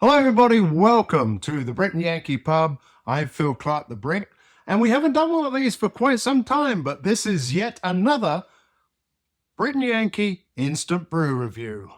Hello, everybody. Welcome to the Britain Yankee Pub. I'm Phil Clark, the Brit, and we haven't done one of these for quite some time, but this is yet another Britain Yankee Instant Brew review.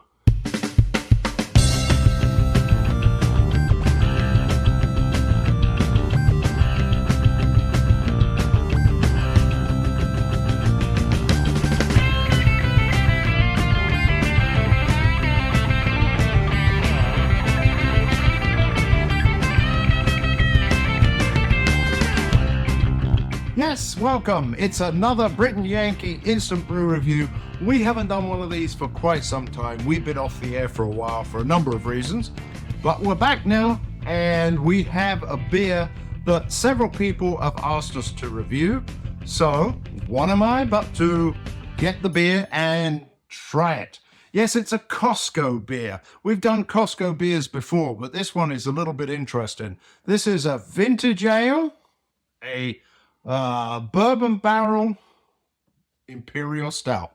Yes, welcome. It's another Britain Yankee Instant Brew review. We haven't done one of these for quite some time. We've been off the air for a while for a number of reasons, but we're back now and we have a beer that several people have asked us to review. So, what am I but to get the beer and try it? Yes, it's a Costco beer. We've done Costco beers before, but this one is a little bit interesting. This is a vintage ale, a bourbon barrel imperial stout.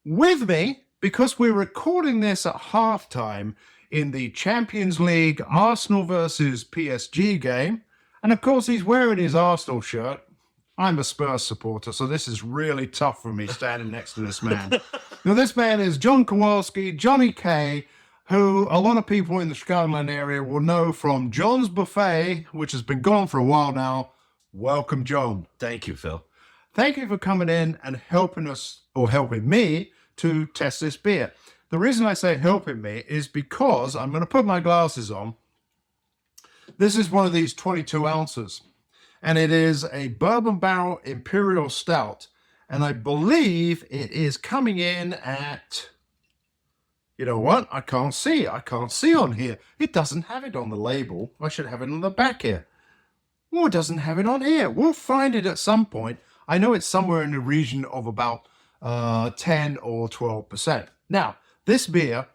With me, because we're recording this at halftime in the Champions League Arsenal versus PSG game, and of course he's wearing his Arsenal shirt. I'm a Spurs supporter, so this is really tough for me standing next to this man. Now, this man is John Kowalski, Johnny K, who a lot of people in the Chicagoland area will know from John's Buffet, which has been gone for a while now. Welcome, John. Thank you, Phil. Thank you for coming in and helping us, or helping me, to test this beer. The reason I say helping me is because I'm going to put my glasses on. This is one of these 22 ounces, and it is a bourbon barrel imperial stout, and I believe it is coming in at, you know what? I can't see on here. It doesn't have it on the label. I should have it on the back here. Oh, it doesn't have it on here. We'll find it at some point. I know it's somewhere in the region of about 10 or 12%. Now, this beer,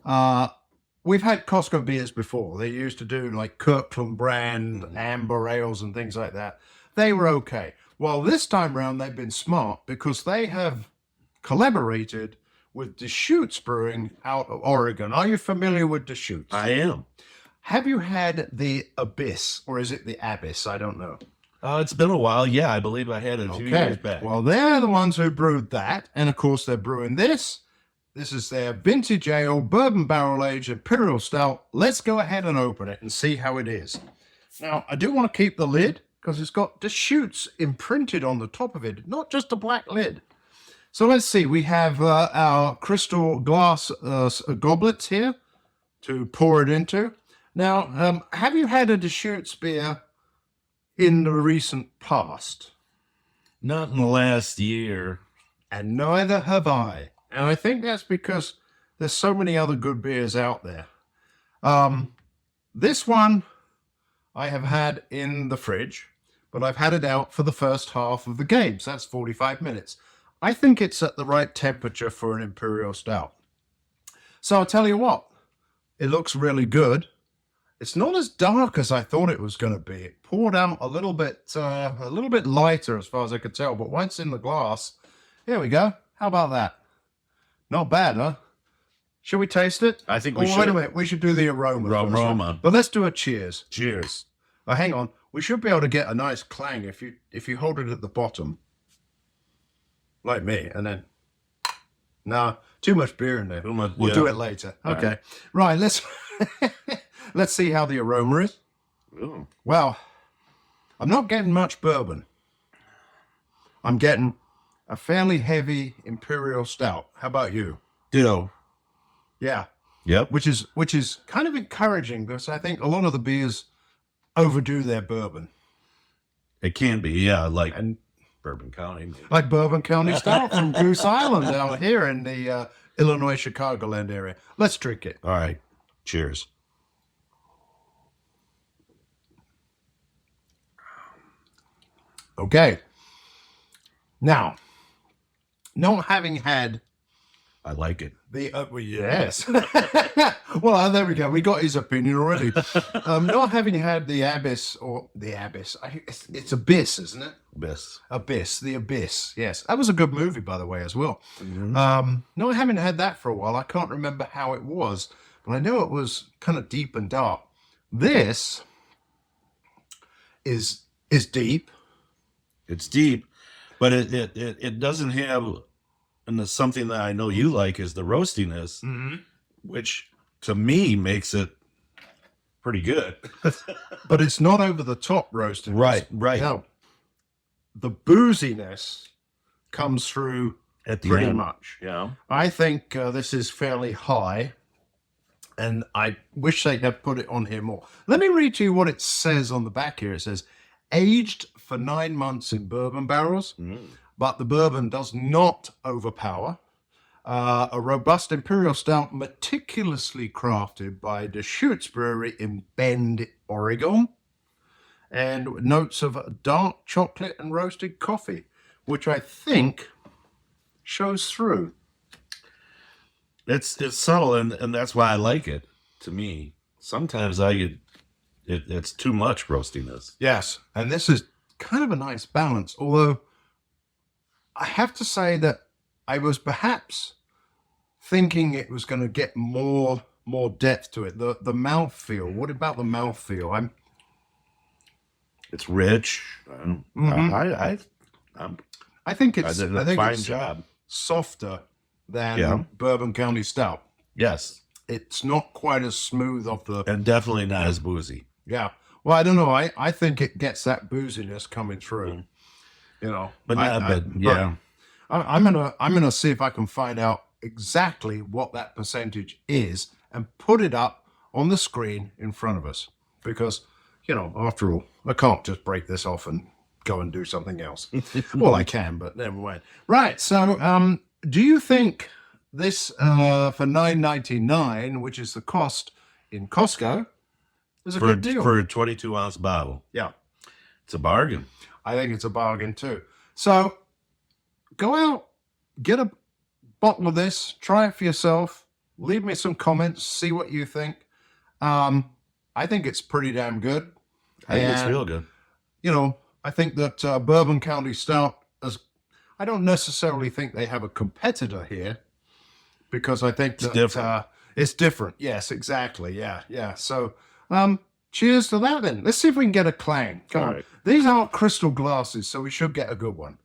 we've had Costco beers before. They used to do like Kirkland brand, amber ales and things like that. They were okay. Well, this time around, they've been smart because they have collaborated with Deschutes Brewing out of Oregon. Are you familiar with Deschutes? I am. Have you had the Abyss, or is it the Abyss? I don't know. It's been a while. Yeah, I believe I had it a few years back. Well, they're the ones who brewed that, and of course they're brewing this. This is their vintage ale, bourbon barrel aged imperial stout. Let's go ahead and open it and see how it is. Now, I do want to keep the lid because it's got Deschutes imprinted on the top of it, not just a black lid. So let's see. We have our crystal glass goblets here to pour it into. Now, have you had a Deschutes beer in the recent past? Not in the last year. And neither have I. And I think that's because there's so many other good beers out there. This one I have had in the fridge, but I've had it out for the first half of the game. So that's 45 minutes. I think it's at the right temperature for an imperial stout. So I'll tell you what, it looks really good. It's not as dark as I thought it was going to be. It poured out a little bit lighter as far as I could tell. But once in the glass, here we go. How about that? Not bad, huh? Should we taste it? I think we should. Wait a minute. We should do the aroma. Aroma. But let's do a cheers. Cheers. Hang on. We should be able to get a nice clang if you hold it at the bottom, like me, and then. No, too much beer in there. We'll do it later. Okay. Right. Let's see how the aroma is. Ooh. Well, I'm not getting much bourbon. I'm getting a fairly heavy imperial stout. How about you? Ditto. Yeah. Yep. Which is kind of encouraging because I think a lot of the beers overdo their bourbon. It can be, yeah, like Bourbon County. Maybe. Like Bourbon County stout from Goose Island out here in the Illinois Chicagoland area. Let's drink it. All right. Cheers. Okay. Now, not having had I like it. well, yes. Well, there we go. We got his opinion already. Not having had the Abyss, it's Abyss, isn't it? Abyss. The Abyss. Yes, that was a good movie, by the way, as well. Mm-hmm. Not having had that for a while, I can't remember how it was. but I knew it was kind of deep and dark. This is deep. It's deep, but it doesn't have, and it's something that I know you like is the roastiness, which to me makes it pretty good. But it's not over the top roasted. Right. No, the booziness comes through At the pretty end. much. Yeah. I think this is fairly high, and I wish they'd have put it on here more. Let me read to you what it says on the back here. It says, aged for 9 months in bourbon barrels, but the bourbon does not overpower. A robust imperial stout meticulously crafted by Deschutes Brewery in Bend, Oregon, and notes of dark chocolate and roasted coffee, which I think shows through. It's subtle, and that's why I like it. To me, sometimes it's too much roastiness. Yes, and this is kind of a nice balance, although I have to say that I was perhaps thinking it was going to get more depth to it. The mouthfeel. What about the mouthfeel? It's rich. I think did it's a fine job. softer than Bourbon County Stout. Yes, It's not quite as smooth off the. and definitely not as boozy. Yeah. Well, I don't know. I think it gets that booziness coming through. You know, But I'm gonna see if I can find out exactly what that percentage is and put it up on the screen in front of us, because after all, I can't just break this off and go and do something else. Well, I can, but never mind. Right. So, do you think this for $9.99, which is the cost in Costco, is a good deal? For a 22-ounce bottle. Yeah. It's a bargain. I think it's a bargain too. So go out, get a bottle of this, try it for yourself, leave me some comments, see what you think. I think it's pretty damn good. I think it's real good. I think that Bourbon County Stout, I don't necessarily think they have a competitor here, because I think that different. It's different. Yes, exactly. Yeah. So, cheers to that then. Let's see if we can get a clang. Come on. right. These aren't crystal glasses, so we should get a good one.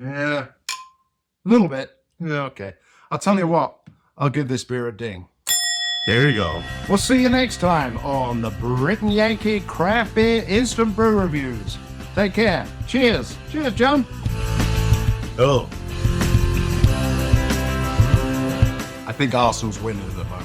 Yeah. A little bit. Yeah, okay. I'll tell you what. I'll give this beer a ding. There you go. We'll see you next time on the Britain Yankee Craft Beer Instant Brew Reviews. Take care. Cheers. Cheers, John. Oh. I think Arsenal's winning at the moment.